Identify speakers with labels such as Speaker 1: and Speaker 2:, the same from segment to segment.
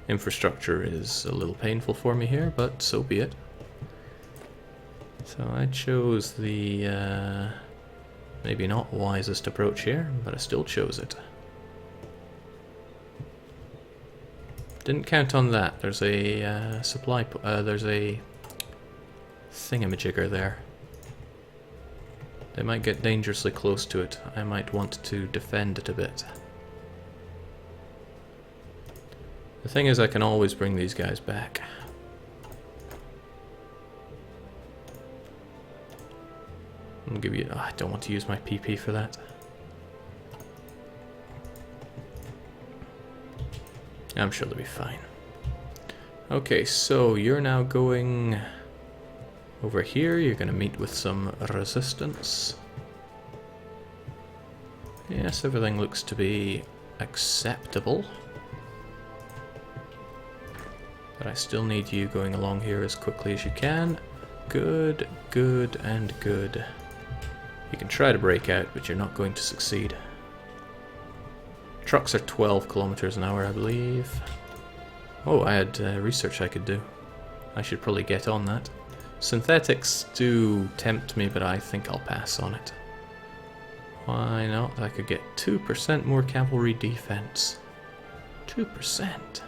Speaker 1: Infrastructure is a little painful for me here, but so be it. So I chose the maybe not wisest approach here, but I still chose it. Didn't count on that. There's a there's a thingamajigger there. They might get dangerously close to it. I might want to defend it a bit. The thing is, I can always bring these guys back. I'll give you... Oh, I don't want to use my PP for that. I'm sure they'll be fine. Okay, so you're now going over here. You're going to meet with some resistance. Yes, everything looks to be acceptable. But I still need you going along here as quickly as you can. Good, good, and good. You can try to break out, but you're not going to succeed. Trucks are 12 kilometers an hour, I believe. Oh, I had research I could do. I should probably get on that. Synthetics do tempt me, but I think I'll pass on it. Why not? I could get 2% more cavalry defense. 2%.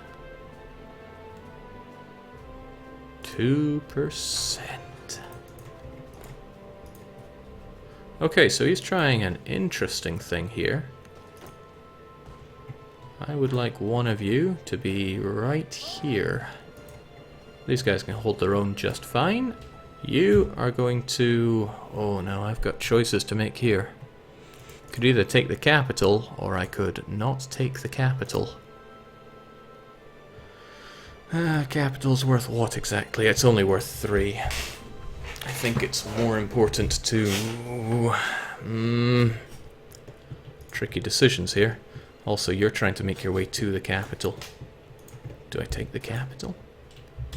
Speaker 1: 2%. Okay, so he's trying an interesting thing here. I would like one of you to be right here. These guys can hold their own just fine. You are going to... Oh no, I've got choices to make here. Could either take the capital, or I could not take the capital. Capital's worth what exactly? It's only worth 3. I think it's more important to... tricky decisions here. Also, you're trying to make your way to the capital. Do I take the capital?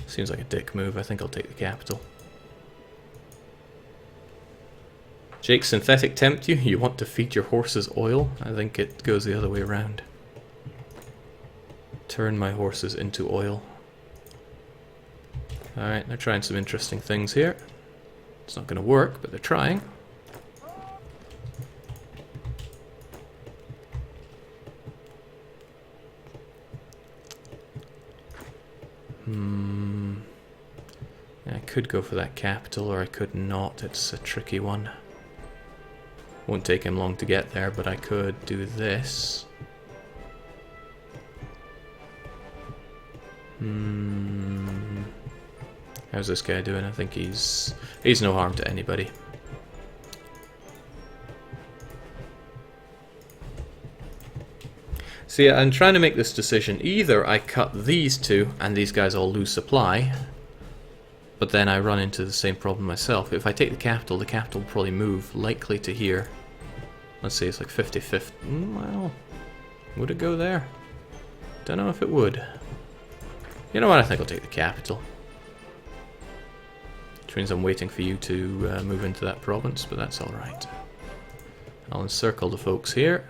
Speaker 1: Seems like a dick move. I think I'll take the capital. Jake, synthetic tempt you? You want to feed your horses oil? I think it goes the other way around. Turn my horses into oil. Alright, they're trying some interesting things here. It's not going to work, but they're trying. I could go for that capital, or I could not. It's a tricky one. Won't take him long to get there, but I could do this. How's this guy doing? I think he's no harm to anybody. See, I'm trying to make this decision. Either I cut these two and these guys all lose supply, but then I run into the same problem myself. If I take the capital will probably move likely to here. Let's see, it's like 50-50. Well, would it go there? Don't know if it would. You know what, I think I'll take the capital. Which means I'm waiting for you to move into that province, but that's alright. I'll encircle the folks here.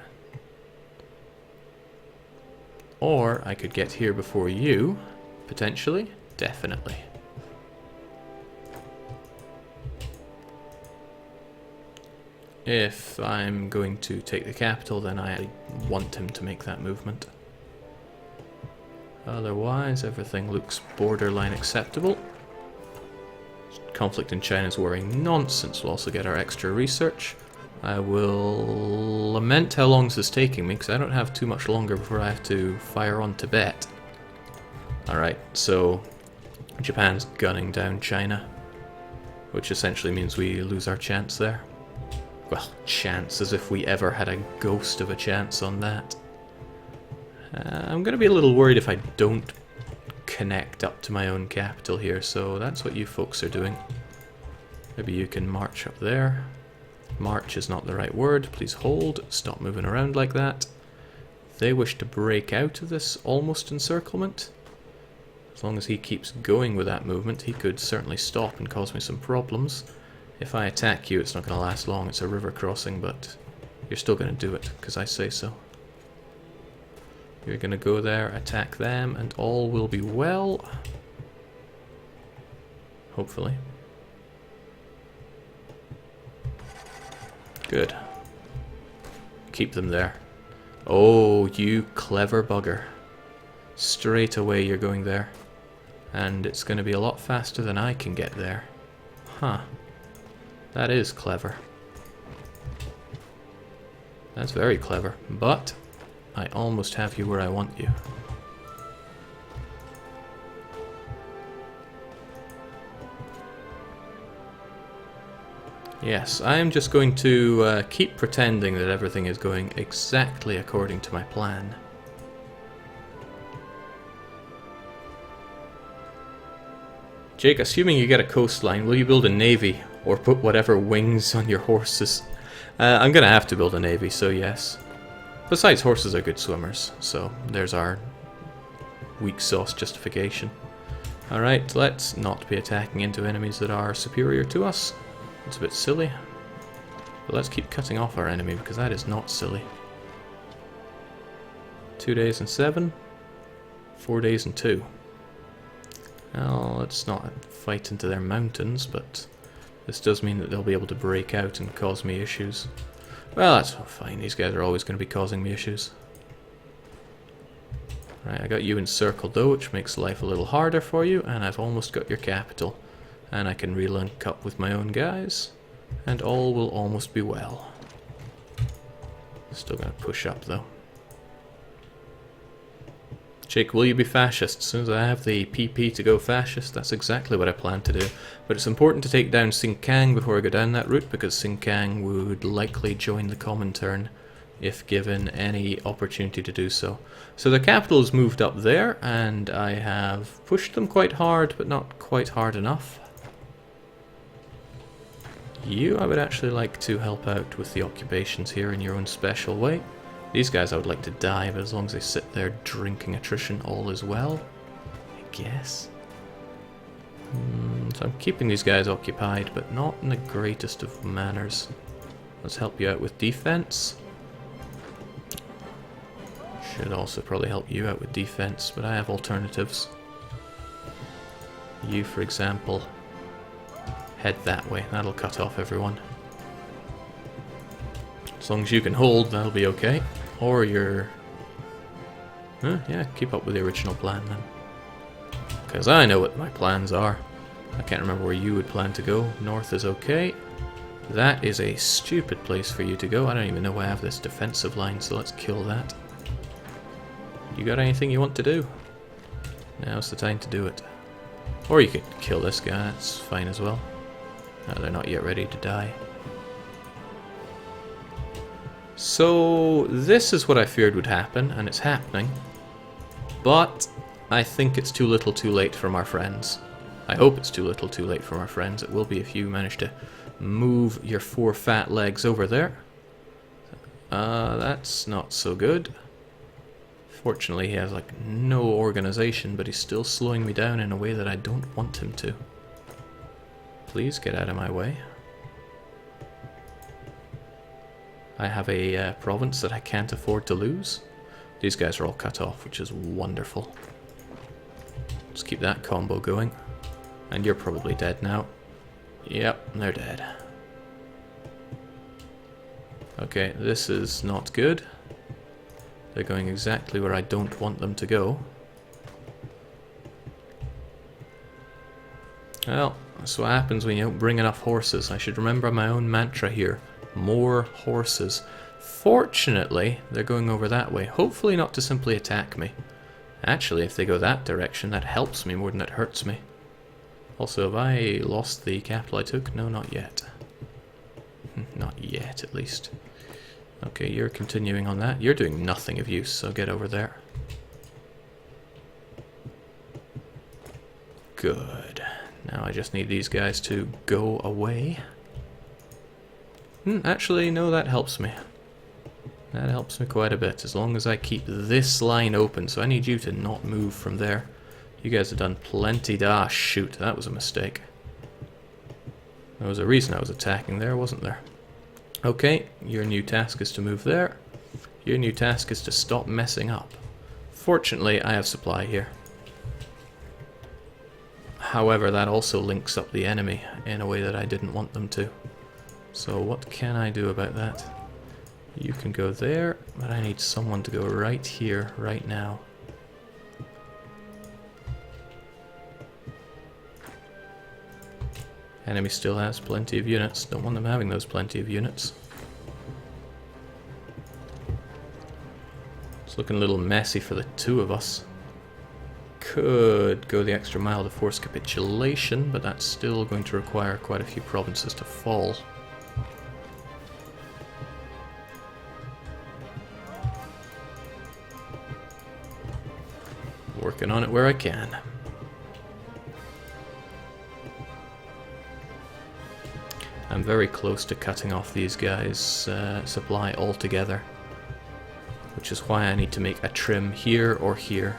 Speaker 1: Or I could get here before you, potentially. Definitely. If I'm going to take the capital, then I want him to make that movement. Otherwise, everything looks borderline acceptable. Conflict in China is worrying nonsense. We'll also get our extra research. I will lament how long this is taking me, because I don't have too much longer before I have to fire on Tibet. Alright, so Japan's gunning down China, which essentially means we lose our chance there. Well, chance, as if we ever had a ghost of a chance on that. I'm going to be a little worried if I don't connect up to my own capital here, so that's what you folks are doing. Maybe you can march up there. March is not the right word. Please hold. Stop moving around like that. They wish to break out of this almost encirclement. As long as he keeps going with that movement, he could certainly stop and cause me some problems. If I attack you, it's not going to last long. It's a river crossing, but you're still going to do it, because I say so. You're going to go there, attack them, and all will be well. Hopefully. Good. Keep them there. Oh, you clever bugger. Straight away you're going there. And it's going to be a lot faster than I can get there. Huh. That is clever. That's very clever. But I almost have you where I want you. Yes, I am just going to keep pretending that everything is going exactly according to my plan. Jake, assuming you get a coastline, will you build a navy or put whatever wings on your horses? I'm going to have to build a navy, so yes. Besides, horses are good swimmers, so there's our weak sauce justification. Alright, let's not be attacking into enemies that are superior to us. It's a bit silly. But let's keep cutting off our enemy, because that is not silly. 2 days and 7. 4 days and 2. Well, let's not fight into their mountains, but this does mean that they'll be able to break out and cause me issues. Well, that's fine. These guys are always going to be causing me issues. Right, I got you encircled though, which makes life a little harder for you, and I've almost got your capital. And I can relink up with my own guys, and all will almost be well. Still going to push up though. Jake, will you be fascist? As soon as I have the PP to go fascist, that's exactly what I plan to do. But it's important to take down Xingkang before I go down that route, because Xingkang would likely join the Comintern if given any opportunity to do so. So the capital is moved up there, and I have pushed them quite hard, but not quite hard enough. You, I would actually like to help out with the occupations here in your own special way. These guys I would like to die, but as long as they sit there drinking attrition, all is well, I guess. So I'm keeping these guys occupied, but not in the greatest of manners. Let's help you out with defense. Should also probably help you out with defense, but I have alternatives. You, for example, head that way. That'll cut off everyone. As long as you can hold, that'll be okay. Or you're... yeah, keep up with the original plan then. Because I know what my plans are. I can't remember where you would plan to go. North is okay. That is a stupid place for you to go. I don't even know why I have this defensive line, so let's kill that. You got anything you want to do? Now's the time to do it. Or you could kill this guy, that's fine as well. No, they're not yet ready to die. So, this is what I feared would happen, and it's happening. But I think it's too little too late from our friends. I hope it's too little too late from our friends. It will be if you manage to move your 4 fat legs over there. That's not so good. Fortunately, he has like no organization, but he's still slowing me down in a way that I don't want him to. Please get out of my way. I have a province that I can't afford to lose. These guys are all cut off, which is wonderful. Let's keep that combo going. And you're probably dead now. Yep, they're dead. Okay, this is not good. They're going exactly where I don't want them to go. Well, that's what happens when you don't bring enough horses. I should remember my own mantra here. More horses. Fortunately, they're going over that way. Hopefully not to simply attack me. Actually, if they go that direction, that helps me more than it hurts me. Also, have I lost the capital I took? No, not yet. Not yet, at least. Okay, you're continuing on that. You're doing nothing of use, so get over there. Good. Now I just need these guys to go away. Actually, no, that helps me. That helps me quite a bit, as long as I keep this line open, so I need you to not move from there. You guys have done plenty. Ah, shoot, that was a mistake. There was a reason I was attacking there, wasn't there? Okay, your new task is to move there. Your new task is to stop messing up. Fortunately, I have supply here. However, that also links up the enemy in a way that I didn't want them to. So what can I do about that? You can go there, but I need someone to go right here, right now. Enemy still has plenty of units. Don't want them having those plenty of units. It's looking a little messy for the two of us. Could go the extra mile to force capitulation, but that's still going to require quite a few provinces to fall. Working on it where I can. I'm very close to cutting off these guys' supply altogether, which is why I need to make a trim here or here.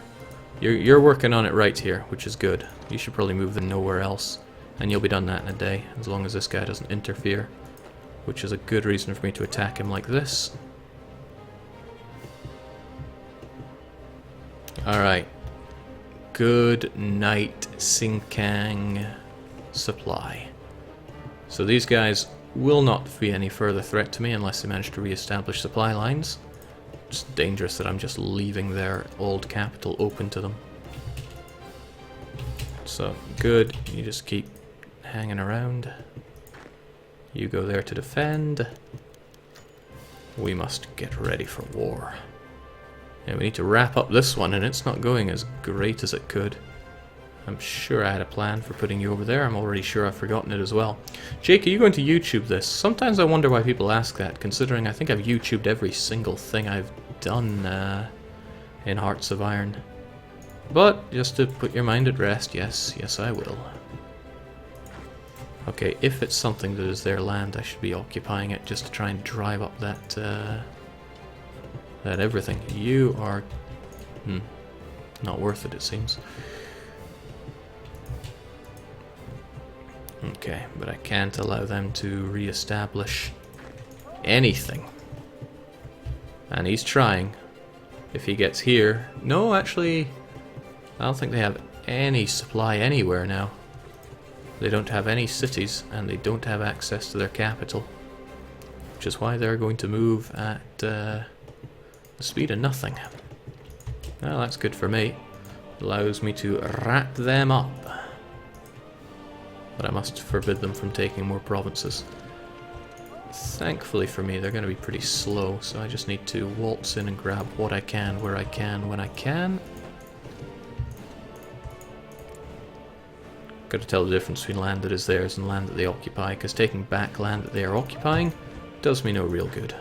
Speaker 1: You're working on it right here, which is good. You should probably move them nowhere else, and you'll be done that in a day, as long as this guy doesn't interfere, which is a good reason for me to attack him like this. Alright. Good night, Sinkang supply. So these guys will not be any further threat to me unless they manage to re-establish supply lines. It's dangerous that I'm just leaving their old capital open to them. So, good. You just keep hanging around. You go there to defend. We must get ready for war. Yeah, we need to wrap up this one, and it's not going as great as it could. I'm sure I had a plan for putting you over there. I'm already sure I've forgotten it as well. Jake, are you going to YouTube this? Sometimes I wonder why people ask that, considering I think I've YouTubed every single thing I've done in Hearts of Iron. But, just to put your mind at rest, yes I will. Okay, if it's something that is their land, I should be occupying it just to try and drive up that, that everything. You are... not worth it, it seems. Okay, but I can't allow them to re-establish anything. And he's trying. If he gets here... No, actually, I don't think they have any supply anywhere now. They don't have any cities, and they don't have access to their capital. Which is why they're going to move at the speed of nothing. Well, that's good for me. Allows me to wrap them up. But I must forbid them from taking more provinces. Thankfully for me, they're going to be pretty slow, so I just need to waltz in and grab what I can, where I can, when I can. Got to tell the difference between land that is theirs and land that they occupy, because taking back land that they are occupying does me no real good.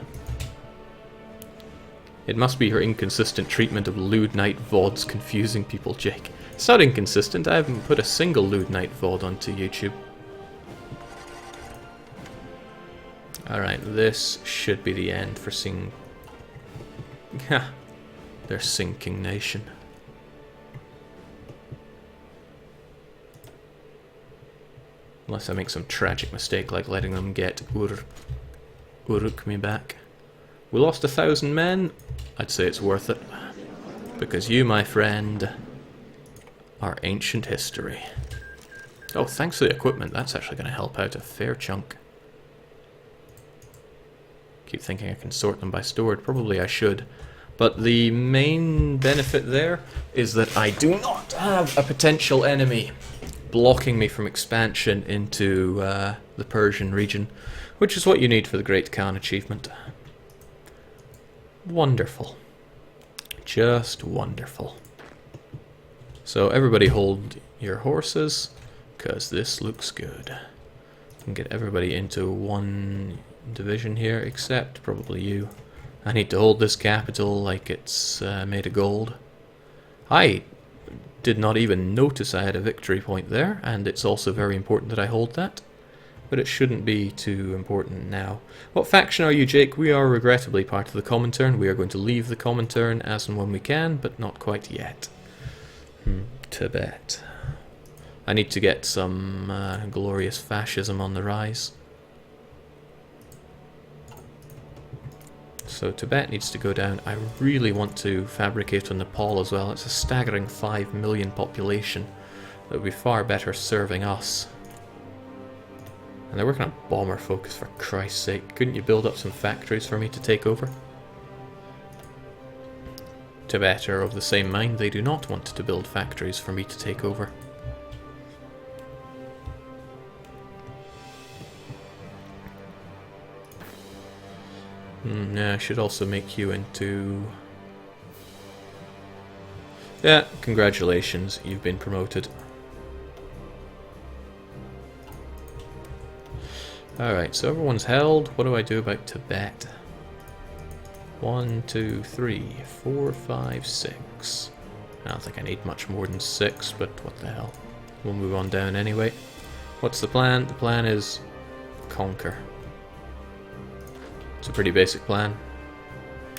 Speaker 1: It must be your inconsistent treatment of lewd night VODs confusing people, Jake. It's not inconsistent, I haven't put a single lewd night VOD onto YouTube. Alright, this should be the end for their sinking nation. Unless I make some tragic mistake like letting them get Uruk-mi back. We lost 1,000 men. I'd say it's worth it. Because you, my friend, are ancient history. Oh, thanks for the equipment. That's actually going to help out a fair chunk. Keep thinking I can sort them by stored. Probably I should. But the main benefit there is that I do not have a potential enemy blocking me from expansion into the Persian region, which is what you need for the Great Khan achievement. Wonderful. Just wonderful. So everybody hold your horses, because this looks good. And get everybody into one division here, except probably you. I need to hold this capital like it's made of gold. I did not even notice I had a victory point there, and it's also very important that I hold that. But it shouldn't be too important now. What faction are you, Jake? We are regrettably part of the Comintern. We are going to leave the Comintern as and when we can, but not quite yet. Tibet. I need to get some glorious fascism on the rise. So Tibet needs to go down. I really want to fabricate on Nepal as well. It's a staggering 5 million population. That would be far better serving us. And they're working on bomber focus, for Christ's sake. Couldn't you build up some factories for me to take over? Tibet are of the same mind. They do not want to build factories for me to take over. Yeah, I should also make you into... Yeah, congratulations, you've been promoted. Alright, so everyone's held. What do I do about Tibet? 1, 2, 3, 4, 5, 6. I don't think I need much more than 6, but what the hell. We'll move on down anyway. What's the plan? The plan is conquer. It's a pretty basic plan.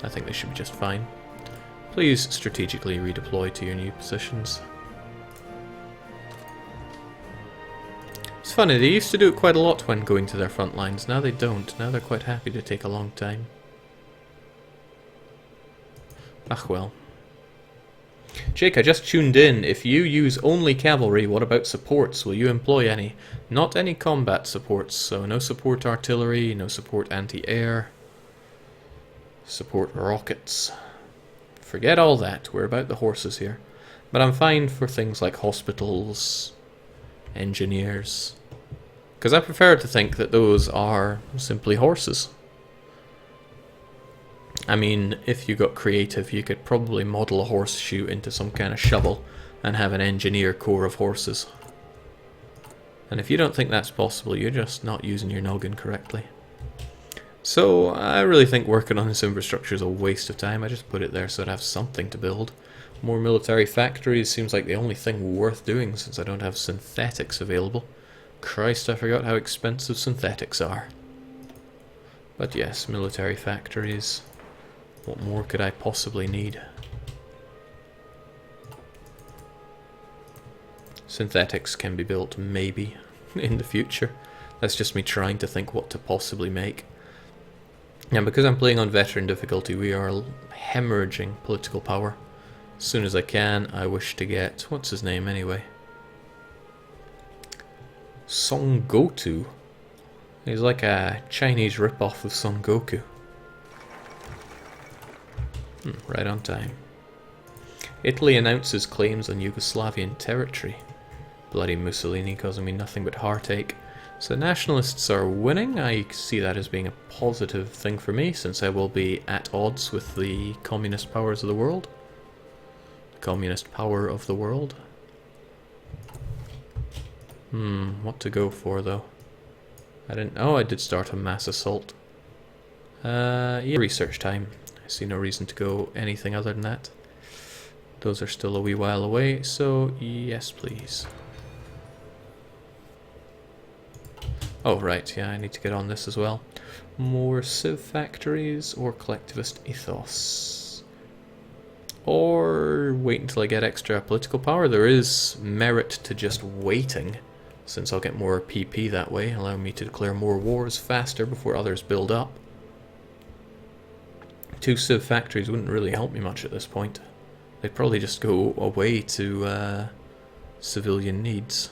Speaker 1: I think they should be just fine. Please strategically redeploy to your new positions. It's funny, they used to do it quite a lot when going to their front lines. Now they don't. Now they're quite happy to take a long time. Ah well. Jake, I just tuned in. If you use only cavalry, what about supports? Will you employ any? Not any combat supports, so no support artillery, no support anti-air, support rockets. Forget all that, we're about the horses here. But I'm fine for things like hospitals, engineers, because I prefer to think that those are simply horses. I mean, if you got creative, you could probably model a horseshoe into some kind of shovel and have an engineer corps of horses. And if you don't think that's possible, you're just not using your noggin correctly. So, I really think working on this infrastructure is a waste of time. I just put it there so I'd have something to build. More military factories seems like the only thing worth doing since I don't have synthetics available. Christ, I forgot how expensive synthetics are. But yes, military factories. What more could I possibly need? Synthetics can be built, maybe, in the future. That's just me trying to think what to possibly make. And because I'm playing on veteran difficulty, we are hemorrhaging political power. As soon as I can, I wish to get... what's his name anyway? Son Goku. He's like a Chinese ripoff of Son Goku. Right on time. Italy announces claims on Yugoslavian territory. Bloody Mussolini causing me nothing but heartache. So the nationalists are winning. I see that as being a positive thing for me, since I will be at odds with the communist powers of the world. The communist power of the world. What to go for though? I didn't... oh, I did start a mass assault. Yeah, research time. I see no reason to go anything other than that. Those are still a wee while away, so yes please. Oh right, yeah, I need to get on this as well. More civ factories or collectivist ethos. Or wait until I get extra political power. There is merit to just waiting, since I'll get more PP that way, allowing me to declare more wars faster before others build up. 2 civ factories wouldn't really help me much at this point. They'd probably just go away to civilian needs.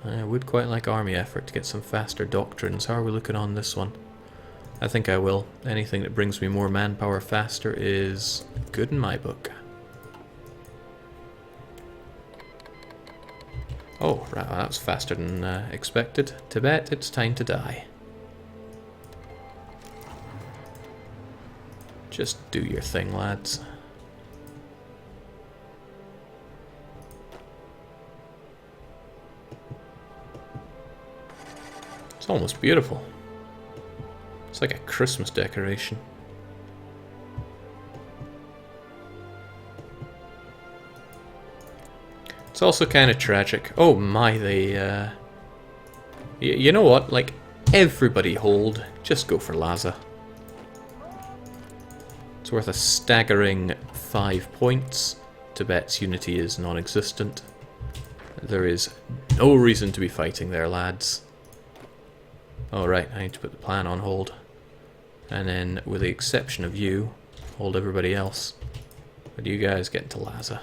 Speaker 1: I would quite like army effort to get some faster doctrines. How are we looking on this one? I think I will. Anything that brings me more manpower faster is good in my book. Oh, right, well, that was faster than expected. Tibet, it's time to die. Just do your thing, lads. It's almost beautiful. It's like a Christmas decoration. It's also kind of tragic. Oh my, they, you know what? Like, everybody hold. Just go for Lhasa. It's worth a staggering 5 points. Tibet's unity is non-existent. There is no reason to be fighting there, lads. Oh right, I need to put the plan on hold. And then, with the exception of you, hold everybody else. But you guys get into Lhasa.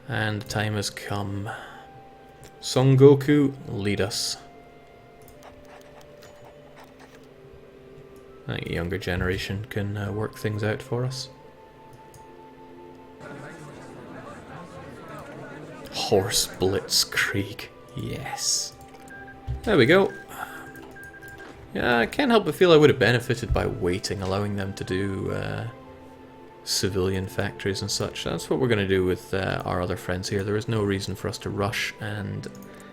Speaker 1: And the time has come. Son Goku, lead us. I think the younger generation can work things out for us. Horse Blitzkrieg, yes. There we go. Yeah, I can't help but feel I would have benefited by waiting, allowing them to do civilian factories and such. That's what we're going to do with our other friends here. There is no reason for us to rush and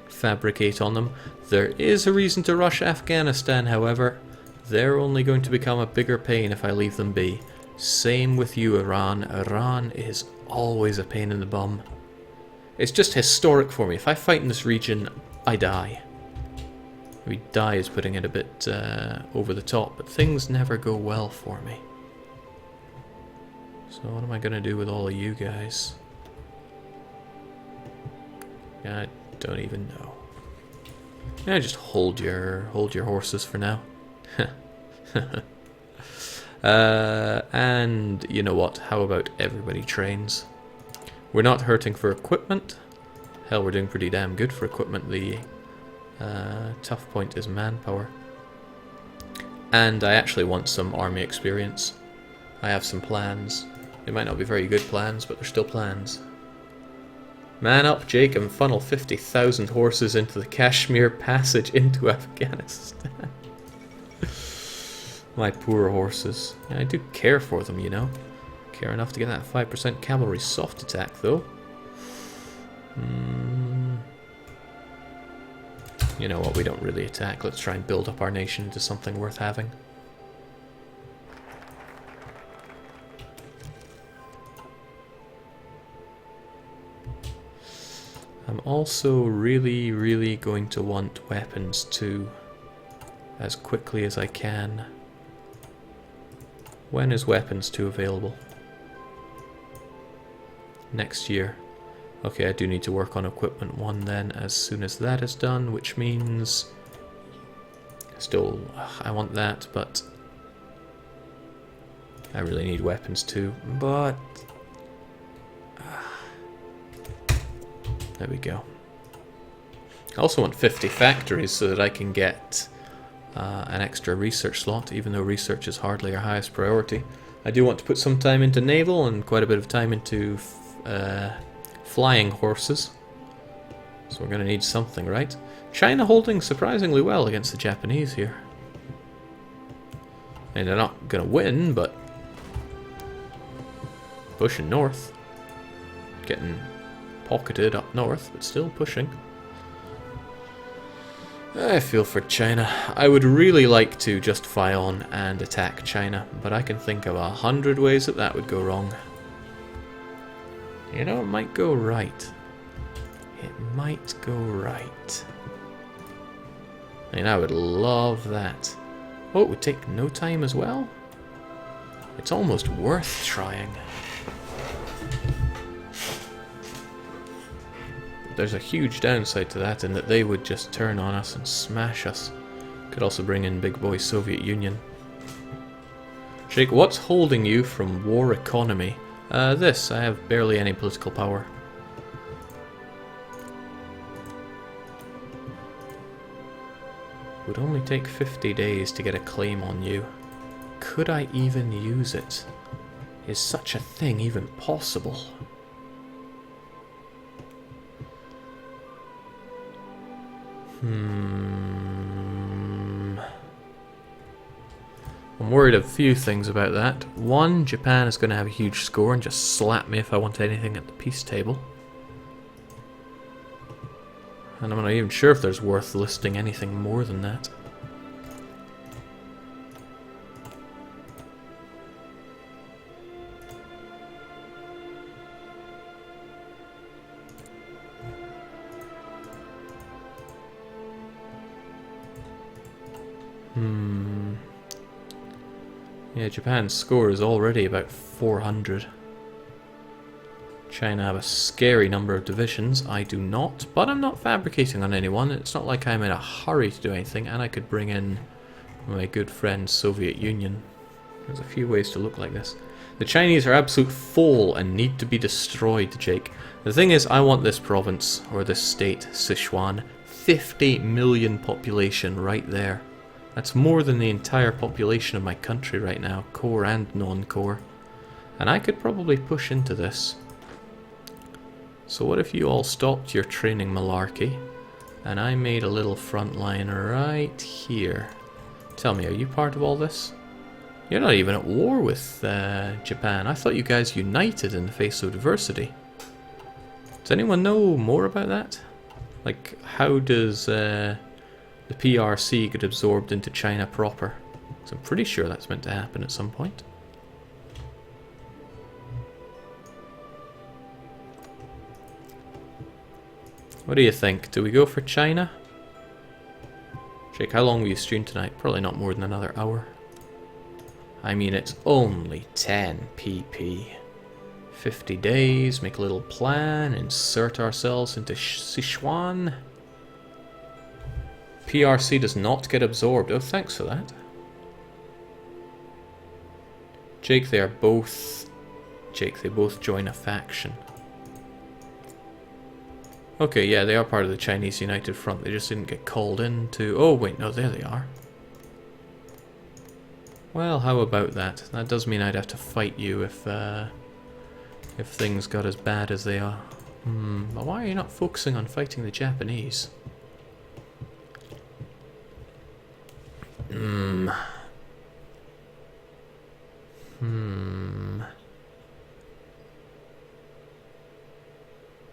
Speaker 1: fabricate on them. There is a reason to rush Afghanistan, however. They're only going to become a bigger pain if I leave them be. Same with you, Iran. Iran is always a pain in the bum. It's just historic for me. If I fight in this region, I die. Maybe die is putting it a bit over the top, but things never go well for me. So what am I going to do with all of you guys? I don't even know. Yeah, just hold your horses for now. And you know what? How about everybody trains? We're not hurting for equipment. Hell, we're doing pretty damn good for equipment. The tough point is manpower. And I actually want some army experience. I have some plans. They might not be very good plans, but they're still plans. Man up, Jake, and funnel 50,000 horses into the Kashmir Passage into Afghanistan. My poor horses. Yeah, I do care for them, you know. Care enough to get that 5% cavalry soft attack, though. You know what, we don't really attack. Let's try and build up our nation into something worth having. I'm also really going to want weapons too, as quickly as I can. When is weapons 2 available? Next year. Okay, I do need to work on equipment 1 then as soon as that is done, which means still I want that, but I really need weapons 2, but there we go. I also want 50 factories so that I can get an extra research slot, even though research is hardly our highest priority. I do want to put some time into naval and quite a bit of time into flying horses. So we're going to need something, right? China holding surprisingly well against the Japanese here. And they're not going to win, but pushing north. Getting pocketed up north, but still pushing. I feel for China. I would really like to just fly on and attack China, but I can think of 100 ways that that would go wrong. You know, it might go right. It might go right. I mean, I would love that. Oh, it would take no time as well? It's almost worth trying. There's a huge downside to that in that they would just turn on us and smash us. Could also bring in big boy Soviet Union. Jake, what's holding you from war economy? This. I have barely any political power. Would only take 50 days to get a claim on you. Could I even use it? Is such a thing even possible? I'm worried of a few things about that. One, Japan is going to have a huge score and just slap me if I want anything at the peace table. And I'm not even sure if there's worth listing anything more than that. Yeah, Japan's score is already about 400. China have a scary number of divisions. I do not, but I'm not fabricating on anyone. It's not like I'm in a hurry to do anything, and I could bring in my good friend Soviet Union. There's a few ways to look like this. The Chinese are absolute fool and need to be destroyed, Jake. The thing is, I want this province, or this state, Sichuan, 50 million population right there. That's more than the entire population of my country right now, core and non-core. And I could probably push into this. So what if you all stopped your training malarkey, and I made a little front line right here? Tell me, are you part of all this? You're not even at war with Japan. I thought you guys united in the face of diversity. Does anyone know more about that? Like, how does the PRC get absorbed into China proper? So I'm pretty sure that's meant to happen at some point. What do you think? Do we go for China? Jake, how long will you stream tonight? Probably not more than another hour. I mean, it's only 10 pp. 50 days, make a little plan, insert ourselves into Sichuan. PRC does not get absorbed. Oh, thanks for that. Jake, they both join a faction. Okay, yeah, they are part of the Chinese United Front. They just didn't get called in to... Oh, wait, no, there they are. Well, how about that? That does mean I'd have to fight you if things got as bad as they are. But why are you not focusing on fighting the Japanese?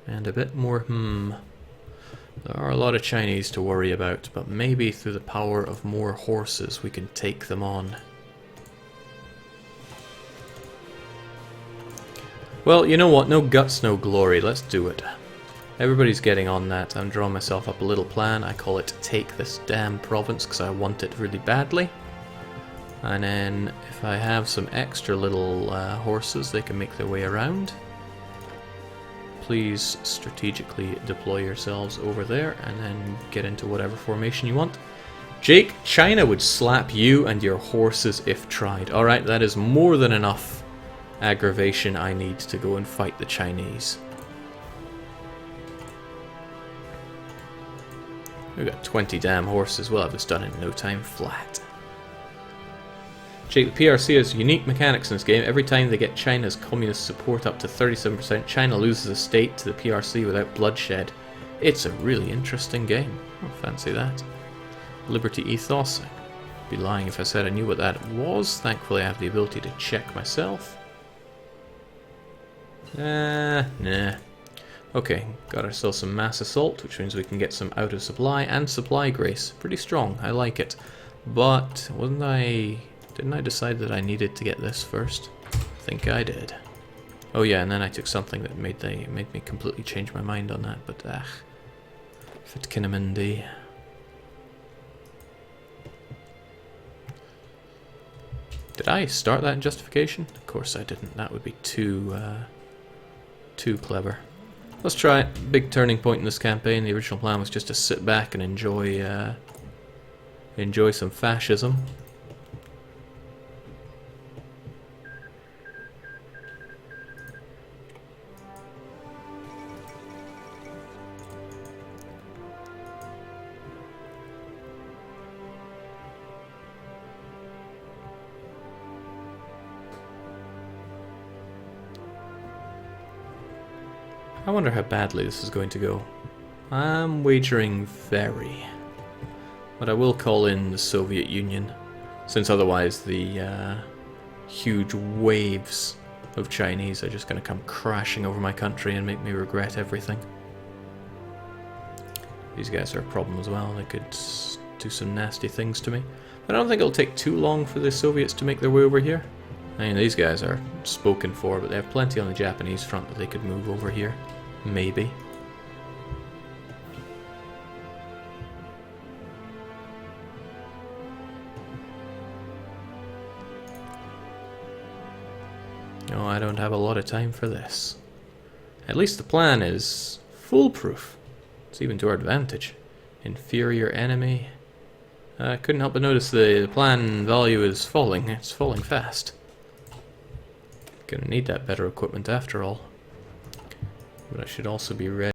Speaker 1: And a bit more There are a lot of Chinese to worry about, but maybe through the power of more horses we can take them on. Well, you know what? No guts, no glory. Let's do it. Everybody's getting on that. I'm drawing myself up a little plan. I call it Take This Damn Province because I want it really badly. And then if I have some extra little horses, they can make their way around. Please strategically deploy yourselves over there and then get into whatever formation you want. Jake, China would slap you and your horses if tried. Alright, that is more than enough aggravation I need to go and fight the Chinese. We've got 20 damn horses. We'll have this done in no time flat. Jake, the PRC has unique mechanics in this game. Every time they get China's communist support up to 37%, China loses a state to the PRC without bloodshed. It's a really interesting game. I fancy that. Liberty Ethos. I'd be lying if I said I knew what that was. Thankfully I have the ability to check myself. Nah. Okay, got ourselves some mass assault, which means we can get some out of supply and supply grace. Pretty strong, I like it. But didn't I decide that I needed to get this first? I think I did. Oh yeah, and then I took something that made me completely change my mind on that, but fit Kinemindi. Did I start that in justification? Of course I didn't. That would be too clever. Let's try it. Big turning point in this campaign. The original plan was just to sit back and enjoy some fascism. I wonder how badly this is going to go. I'm wagering very. But I will call in the Soviet Union, since otherwise the huge waves of Chinese are just going to come crashing over my country and make me regret everything. These guys are a problem as well. They could do some nasty things to me. But I don't think it'll take too long for the Soviets to make their way over here. I mean, these guys are spoken for, but they have plenty on the Japanese front that they could move over here. Maybe. No, I don't have a lot of time for this. At least the plan is foolproof. It's even to our advantage. Inferior enemy. I couldn't help but notice the plan value is falling. It's falling fast. Gonna need that better equipment after all. But I should also be ready.